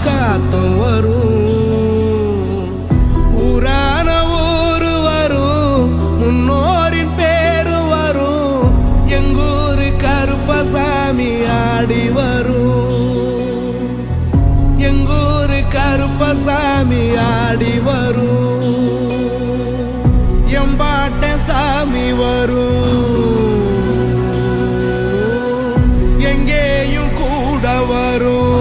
காத்தும் வரும். ஊரான ஊரு வரும், முன்னோரின் பேரு வரும். எங்கூரு கருப்பசாமி ஆடி வரும். எங்கூரு கருப்பசாமி ஆடி வரும். எம்பாட்ட சாமி வரும், எங்கேயும் கூட வரும்.